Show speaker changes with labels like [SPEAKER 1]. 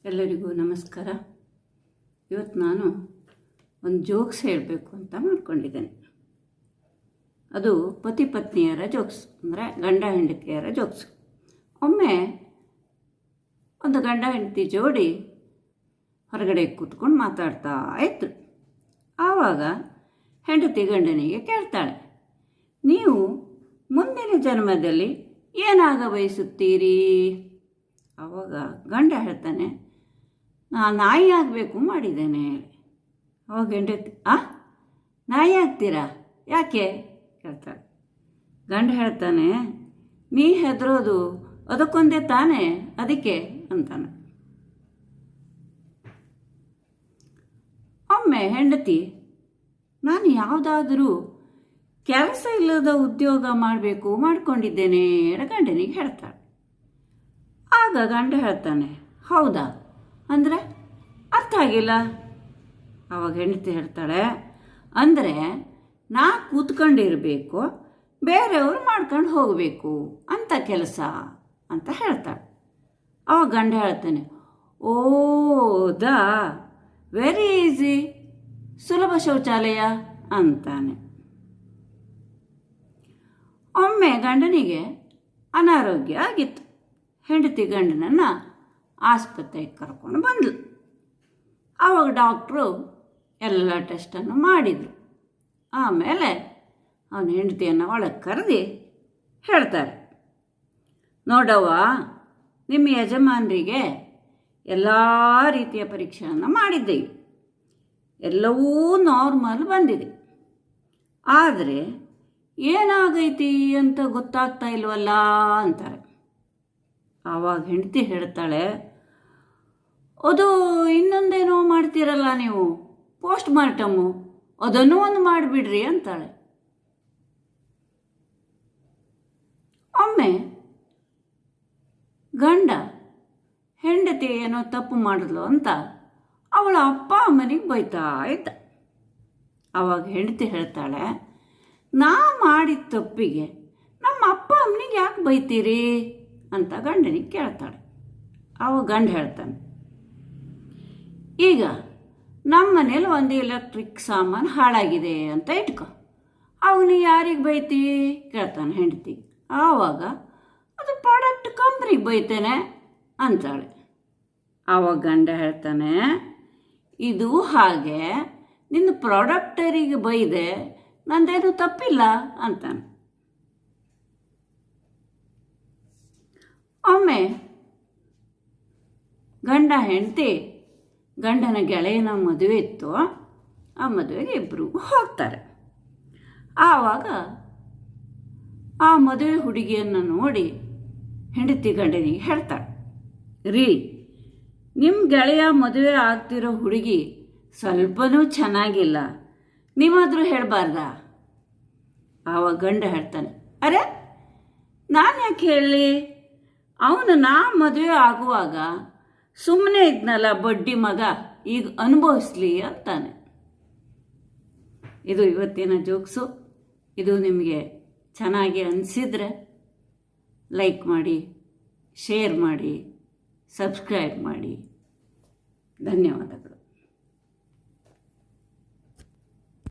[SPEAKER 1] ಎಲ್ಲರಿಗೂ ನಮಸ್ಕಾರ. ಇವತ್ತು ನಾನು ಒಂದು ಜೋಕ್ಸ್ ಹೇಳಬೇಕು ಅಂತ ಮಾಡ್ಕೊಂಡಿದ್ದೇನೆ. ಅದು ಪತಿ ಪತ್ನಿಯರ ಜೋಕ್ಸ್, ಅಂದರೆ ಗಂಡ ಹೆಂಡತಿಯರ ಜೋಕ್ಸ್. ಒಮ್ಮೆ ಒಂದು ಗಂಡ ಹೆಂಡತಿ ಜೋಡಿ ಹೊರಗಡೆ ಕೂತ್ಕೊಂಡು ಮಾತಾಡ್ತಾ ಇತ್ತು. ಆವಾಗ ಹೆಂಡತಿ ಗಂಡನಿಗೆ ಕೇಳ್ತಾಳೆ, ನೀವು ಮುಂದಿನ ಜನ್ಮದಲ್ಲಿ ಏನಾಗ ಬಯಸುತ್ತೀರಿ? ಆವಾಗ ಗಂಡ ಹೇಳ್ತಾನೆ, ನಾನು ನಾಯಿ ಆಗಬೇಕು ಮಾಡಿದ್ದೇನೆ. ಅವಾಗ ಹೆಂಡತಿ, ನಾಯಿ ಆಗ್ತೀರಾ? ಯಾಕೆ ಕೇಳ್ತಾಳೆ. ಗಂಡ ಹೇಳ್ತಾನೆ, ನೀ ಹೆದರೋದು ಅದಕ್ಕೊಂದೇ ತಾನೇ, ಅದಕ್ಕೆ ಅಂತಾನೆ. ಒಮ್ಮೆ ಹೆಂಡತಿ, ನಾನು ಯಾವುದಾದರೂ ಕೆಲಸ ಇಲ್ಲದ ಉದ್ಯೋಗ ಮಾಡಬೇಕು ಮಾಡ್ಕೊಂಡಿದ್ದೇನೆ ಗಂಡನಿಗೆ ಹೇಳ್ತಾಳೆ. ಆಗ ಗಂಡ ಹೇಳ್ತಾನೆ, ಹೌದಾ ಅಂದರೆ ಅರ್ಥ ಆಗಿಲ್ಲ. ಆವಾಗ ಹೆಂಡತಿ ಹೇಳ್ತಾಳೆ, ಅಂದರೆ ನಾ ಕೂತ್ಕೊಂಡಿರಬೇಕು, ಬೇರೆಯವರು ಮಾಡ್ಕೊಂಡು ಹೋಗಬೇಕು ಅಂತ ಕೆಲಸ ಅಂತ ಹೇಳ್ತಾಳೆ. ಅವಾಗ ಗಂಡ ಹೇಳ್ತಾನೆ, ಓ ದಾ ವೆರಿ ಈಸಿ, ಸುಲಭ ಶೌಚಾಲಯ ಅಂತಾನೆ. ಒಮ್ಮೆ ಗಂಡನಿಗೆ ಅನಾರೋಗ್ಯ ಆಗಿತ್ತು. ಹೆಂಡತಿ ಗಂಡನನ್ನು ಆಸ್ಪತ್ರೆಗೆ ಕರ್ಕೊಂಡು ಬಂದಳು. ಆವಾಗ ಡಾಕ್ಟ್ರು ಎಲ್ಲ ಟೆಸ್ಟನ್ನು ಮಾಡಿದರು. ಆಮೇಲೆ ಅವನ ಹೆಂಡತಿಯನ್ನು ಒಳಗೆ ಕರೆದು ಹೇಳ್ತಾರೆ, ನೋಡವ್ವ, ನಿಮ್ಮ ಯಜಮಾನರಿಗೆ ಎಲ್ಲ ರೀತಿಯ ಪರೀಕ್ಷೆಯನ್ನು ಮಾಡಿದ್ದೇವೆ, ಎಲ್ಲವೂ ನಾರ್ಮಲ್ ಬಂದಿದೆ, ಆದರೆ ಏನಾಗೈತಿ ಅಂತ ಗೊತ್ತಾಗ್ತಾ ಇಲ್ವಲ್ಲ ಅಂತಾರೆ. ಆವಾಗ ಹೆಂಡತಿ ಹೇಳ್ತಾಳೆ, ಅದು ಇನ್ನೊಂದೇನೋ ಮಾಡ್ತೀರಲ್ಲ ನೀವು, ಪೋಸ್ಟ್ ಮಾರ್ಟಮು, ಅದನ್ನು ಒಂದು ಮಾಡಿಬಿಡ್ರಿ ಅಂತಾಳೆ. ಒಮ್ಮೆ ಗಂಡ ಹೆಂಡತಿ ಏನೋ ತಪ್ಪು ಮಾಡಿದ್ಲು ಅಂತ ಅವಳ ಅಪ್ಪ ಅಮ್ಮನಿಗೆ ಬೈತಾ ಇದ್ದ. ಆವಾಗ ಹೆಂಡತಿ ಹೇಳ್ತಾಳೆ, ನಾ ಮಾಡಿದ ತಪ್ಪಿಗೆ ನಮ್ಮ ಅಪ್ಪ ಅಮ್ಮನಿಗೆ ಯಾಕೆ ಬೈತೀರಿ ಅಂತ ಗಂಡನಿಗೆ ಕೇಳ್ತಾಳೆ. ಆವಾಗ ಗಂಡ ಹೇಳ್ತಾನೆ, ಈಗ ನಮ್ಮ ಮನೇಲಿ ಒಂದು ಎಲೆಕ್ಟ್ರಿಕ್ ಸಾಮಾನು ಹಾಳಾಗಿದೆ ಅಂತ ಇಟ್ಕೊ, ಅವನು ಯಾರಿಗೆ ಬೈತಿ ಕೇಳ್ತಾನೆ ಹೆಂಡತಿ. ಆವಾಗ ಅದು ಪ್ರಾಡಕ್ಟ್ ಕಂಪ್ನಿಗೆ ಬೈತೇನೆ ಅಂತಾಳೆ. ಆವಾಗ ಗಂಡ ಹೇಳ್ತಾನೆ, ಇದು ಹಾಗೆ, ನಿನ್ನ ಪ್ರಾಡಕ್ಟರಿಗೆ ಬೈದೆ, ನಂದೇನು ತಪ್ಪಿಲ್ಲ ಅಂತಾನೆ. ಒಮ್ಮೆ ಗಂಡ ಹೆಂಡತಿ ಗಂಡನ ಗೆಳೆಯನ ಮದುವೆ ಇತ್ತು. ಆ ಮದುವೆಗೆ ಇಬ್ಬರು ಹೋಗ್ತಾರೆ. ಆವಾಗ ಆ ಮದುವೆ ಹುಡುಗಿಯನ್ನು ನೋಡಿ ಹೆಂಡತಿ ಗಂಡನಿಗೆ ಹೇಳ್ತಾಳೆ, ರೀ, ನಿಮ್ಮ ಗೆಳೆಯ ಮದುವೆ ಆಗ್ತಿರೋ ಹುಡುಗಿ ಸ್ವಲ್ಪನೂ ಚೆನ್ನಾಗಿಲ್ಲ, ನೀವಾದರೂ ಹೇಳಬಾರ್ದಾ? ಆವಾಗ ಗಂಡ ಹೇಳ್ತಾನೆ, ಅರೆ ನಾನು ಯಾಕೆ ಹೇಳಲಿ, ಅವನು ನಾ ಮದುವೆ ಆಗುವಾಗ ಸುಮ್ಮನೆ ಇದ್ನಲ್ಲ ಬಡ್ಡಿ ಮಗ, ಈಗ ಅನುಭವಿಸ್ಲಿ ಅಂತಾನೆ. ಇದು ಇವತ್ತಿನ ಜೋಕ್ಸು. ಇದು ನಿಮಗೆ ಚೆನ್ನಾಗಿ ಅನಿಸಿದರೆ ಲೈಕ್ ಮಾಡಿ, ಶೇರ್ ಮಾಡಿ, ಸಬ್ಸ್ಕ್ರೈಬ್ ಮಾಡಿ. ಧನ್ಯವಾದಗಳು.